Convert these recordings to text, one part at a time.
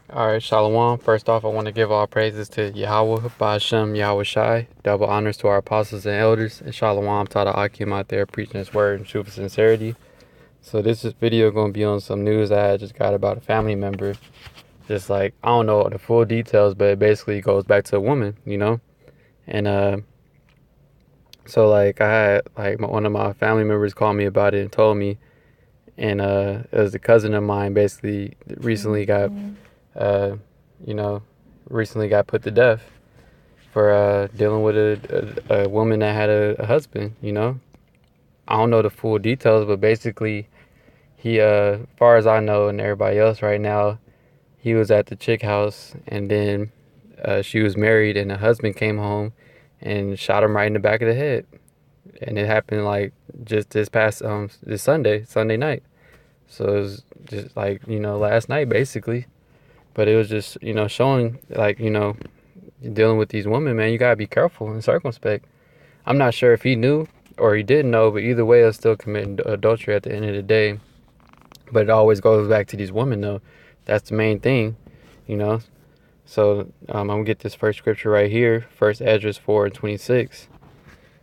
All right, Shalom. First off, I want to give all praises to Yahweh, Ba'ashem, Yahweh Shai. Double honors to our apostles and elders. And Shalom to the Akim out there preaching his word in truth and sincerity. So this video going to be on some news I just got about a family member. Just like, I don't know the full details, but it basically goes back to a woman, And so like I had like one of my family members called me about it and told me. And it was a cousin of mine basically recently got uh, you know, recently got put to death for dealing with a woman that had a husband. I don't know the full details, but basically, he, as far as I know, and everybody else right now, he was at the chick house, and then she was married, and the husband came home and shot him right in the back of the head. And it happened like just this Sunday night. So it was just like, last night basically. But it was just, showing like, dealing with these women, man, you gotta be careful and circumspect. I'm not sure if he knew or he didn't know, but either way, it's still committing adultery at the end of the day. But it always goes back to these women, though. That's the main thing, you know. So I'm gonna get this first scripture right here, First Esdras 4:26.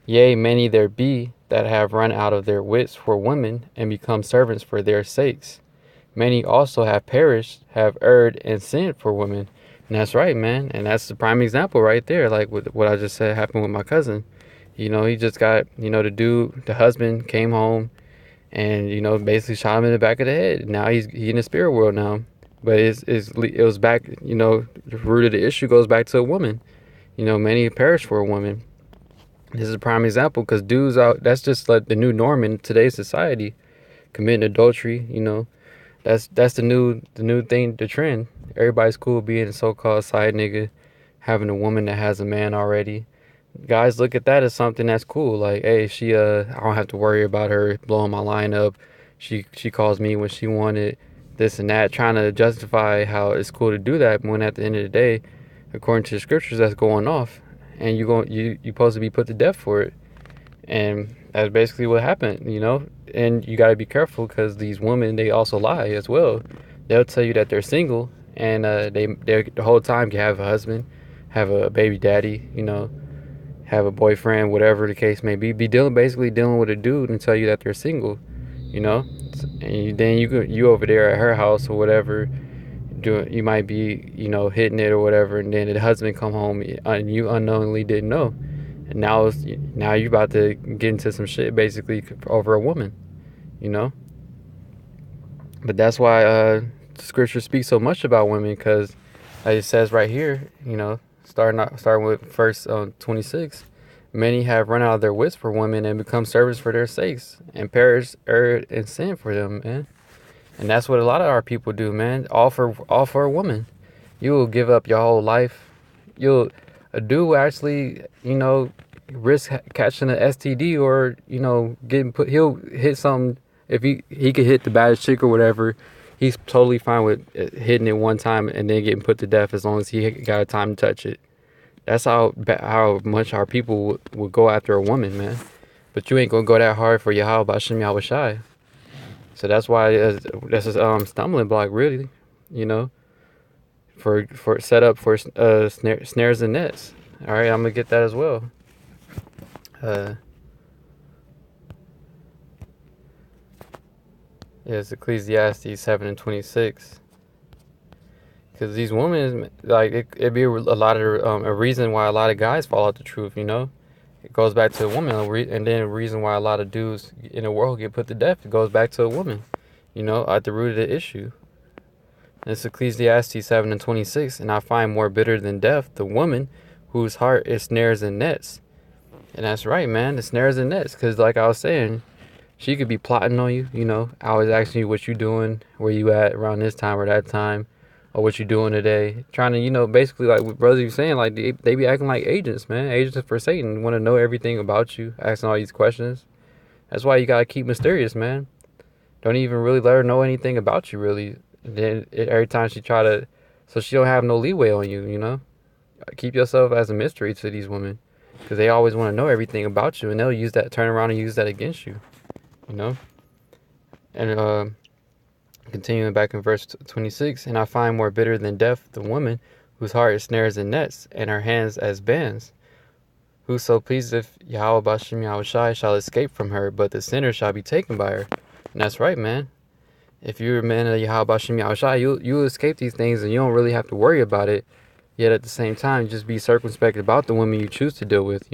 Yea, many there be that have run out of their wits for women and become servants for their sakes. Many also have perished, have erred and sinned for women. And that's right, man. And that's the prime example right there. Like with what I just said happened with my cousin. He just got, the husband came home and, basically shot him in the back of the head. Now he in the spirit world now. But it was back, the root of the issue goes back to a woman. Many perish for a woman. This is a prime example because dudes out, that's just like the new norm in today's society. Committing adultery. That's the new thing, the trend. Everybody's cool being a so-called side nigga, having a woman that has a man already. Guys look at that as something that's cool. Like, hey, I don't have to worry about her blowing my line up. She calls me when she wanted, this and that, trying to justify how it's cool to do that when at the end of the day, according to the scriptures, that's going off, and you supposed to be put to death for it. And that's basically what happened. And you got to be careful because these women, they also lie as well. They'll tell you that they're single and they the whole time can have a husband, have a baby daddy, have a boyfriend, whatever the case may be. Basically dealing with a dude and tell you that they're single, you know. And then you over there at her house or whatever, you might be hitting it or whatever, and then the husband come home and you unknowingly didn't know. And now you're about to get into some shit basically over a woman, you know. But that's why the scripture speaks so much about women, because it says right here, starting with verse 26, many have run out of their wits for women and become servants for their sakes, and perish, erred, and sin for them, man. And that's what a lot of our people do, man. All for a woman. You will give up your whole life. A dude will actually, risk catching an STD or, getting put. He'll hit something. If he could hit the baddest chick or whatever, he's totally fine with hitting it one time and then getting put to death as long as he got time to touch it. That's how much our people would go after a woman, man. But you ain't gonna go that hard for Yahweh Bashim Yahweh Shai. So that's why this is stumbling block, really, you know, for set up for snares and nets. All right, I'm gonna get that as well. Uh, yeah, it's Ecclesiastes 7:26. Because these women, like, it'd be a lot of a reason why a lot of guys fall out the truth. It goes back to a woman, and then a reason why a lot of dudes in the world get put to death. It goes back to a woman, at the root of the issue. And it's Ecclesiastes 7:26, and I find more bitter than death the woman whose heart is snares and nets. And that's right, man, the snares and nets. Because like I was saying, she could be plotting on you, always asking you what you doing, where you at around this time or that time, or what you doing today. Trying to, basically like what brothers you saying, like they be acting like agents, man. Agents for Satan. Want to know everything about you, asking all these questions. That's why you gotta keep mysterious, man. Don't even really let her know anything about you, really. And then every time she try to, so she don't have no leeway on you. Keep yourself as a mystery to these women, because they always want to know everything about you, and they'll turn around and use that against you, you know. And Continuing back in verse 26, and I find more bitter than death the woman whose heart is snares and nets, and her hands as bands. Whoso pleaseth Yahweh Bashem Yahushai shall escape from her, but the sinner shall be taken by her. And that's right, man. If you're a man of Yahweh Bashem Yahushai, you'll escape these things and you don't really have to worry about it. Yet at the same time, just be circumspect about the women you choose to deal with,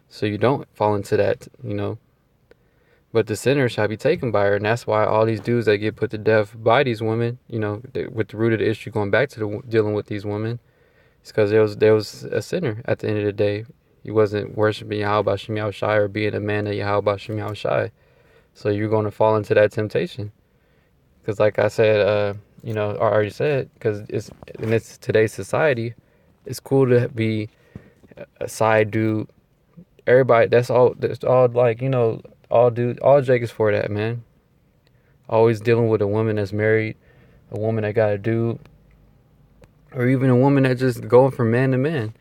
so you don't fall into that. But the sinner shall be taken by her, and that's why all these dudes that get put to death by these women, with the root of the issue going back to dealing with these women, it's because there was a sinner at the end of the day. He wasn't worshiping Yahweh Bashem Yahushai or being a man of Yahweh Bashem Yahushai. So you're going to fall into that temptation. Because like I said, I already said, because in today's society, it's cool to be a side dude. Everybody, that's all like, all Jake is for that, man. Always dealing with a woman that's married, a woman that got a dude, or even a woman that just going from man to man.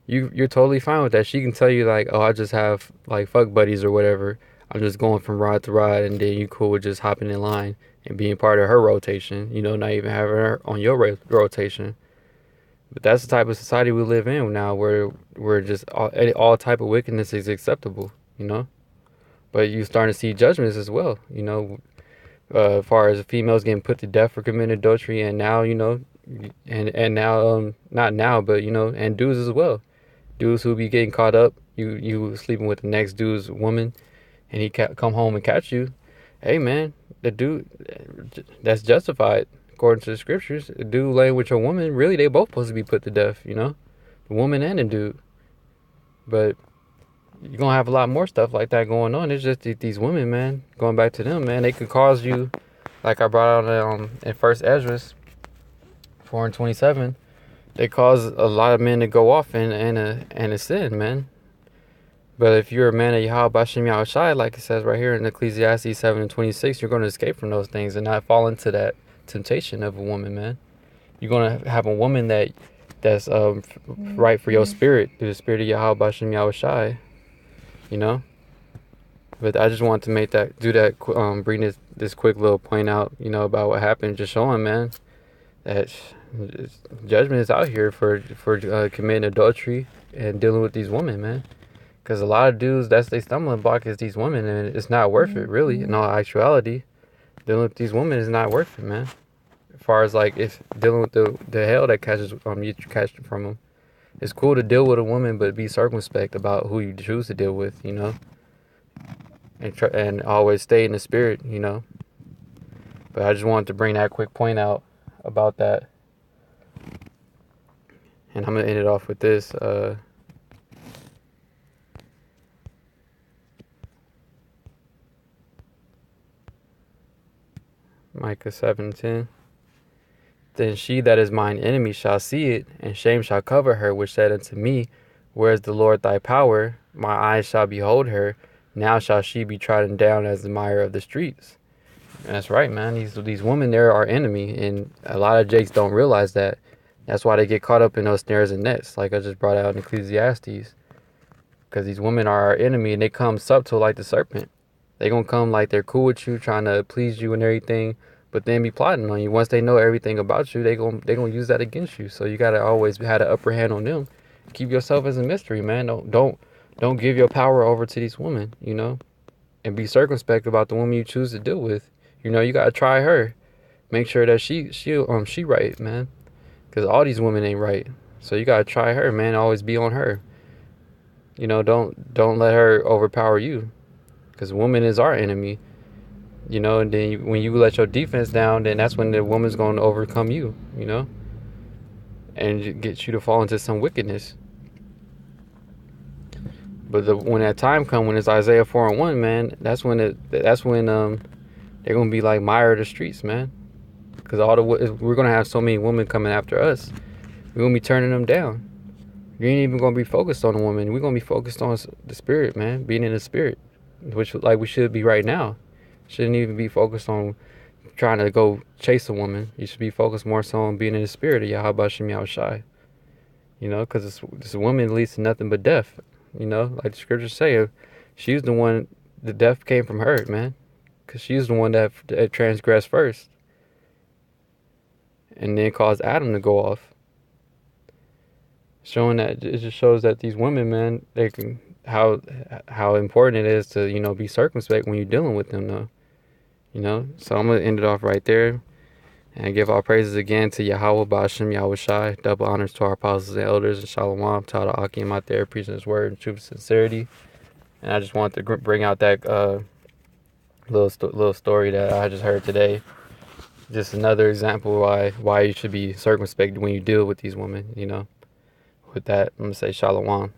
You're totally fine with that. She can tell you like, oh, I just have like fuck buddies or whatever. I'm just going from ride to ride, and then you cool with just hopping in line and being part of her rotation. Not even having her on your rotation. But that's the type of society we live in now, where we're just all type of wickedness is acceptable. But you're starting to see judgments as well. As far as females getting put to death for committing adultery, and now and now not now, but and dudes as well. Dudes who be getting caught up, you sleeping with the next dude's woman, and he come home and catch you. Hey man, the dude, that's justified according to the scriptures. The dude laying with your woman, really they both supposed to be put to death. The woman and the dude. But you're gonna have a lot more stuff like that going on. It's just these women, man. Going back to them, man, they could cause you, like I brought out in First Ezra 4:27. They cause a lot of men to go off and a sin, man. But if you're a man of Yahweh Bashem Yahushai, like it says right here in Ecclesiastes 7:26, you're going to escape from those things and not fall into that temptation of a woman, man. You're going to have a woman that's right for your spirit, through the spirit of Yahweh Bashem Yahushai, But I just wanted to bring this quick little point out, about what happened, just showing, man, that judgment is out here for committing adultery and dealing with these women, man. Because a lot of dudes, that's their stumbling block is these women, and it's not worth it, really. In all actuality, dealing with these women is not worth it, man. As far as like if dealing with the hell that you catch from them, it's cool to deal with a woman, but be circumspect about who you choose to deal with, and always stay in the spirit, But I just wanted to bring that quick point out about that. And I'm going to end it off with this. Micah 7:10. Then she that is mine enemy shall see it, and shame shall cover her, which said unto me, where is the Lord thy power? My eyes shall behold her. Now shall she be trodden down as the mire of the streets. And that's right, man. These women, they're our enemy, and a lot of jakes don't realize that. That's why they get caught up in those snares and nets, like I just brought out in Ecclesiastes. Because these women are our enemy, and they come subtle like the serpent. They gonna come like they're cool with you, trying to please you and everything, but then be plotting on you. Once they know everything about you, they gonna use that against you. So you gotta always have the upper hand on them. Keep yourself as a mystery, man. Don't give your power over to these women, and be circumspect about the woman you choose to deal with. You gotta try her. Make sure that she right, man. Because all these women ain't right. So you gotta try her, man. Always be on her. Don't let her overpower you. Because woman is our enemy. And then when you let your defense down, then that's when the woman's going to overcome you, and get you to fall into some wickedness. But when that time comes, when it's Isaiah 4:1, man, that's when they're going to be like mire of the streets, man. Because we're going to have so many women coming after us. We're going to be turning them down. You ain't even going to be focused on a woman. We're going to be focused on the spirit, man, being in the spirit. Which like we should be right now. Shouldn't even be focused on trying to go chase a woman. You should be focused more so on being in the spirit of Yahweh Bashem Yahushai. Because this woman leads to nothing but death. Like the scriptures say, she's the one, the death came from her, man. Because she's the one that transgressed first. and then caused Adam to go off. Showing that it just shows that these women, man, they can how important it is to be circumspect when you're dealing with them, though. So I'm gonna end it off right there. And give all praises again to Yahweh, Bashem, Yahweh Shai. Double honors to our apostles and elders, and Shalom to all the Akim out there preaching his word in truth and sincerity. And I just wanted to bring out that little story that I just heard today. Just another example why you should be circumspect when you deal with these women. With that, I'm going to say Shalom.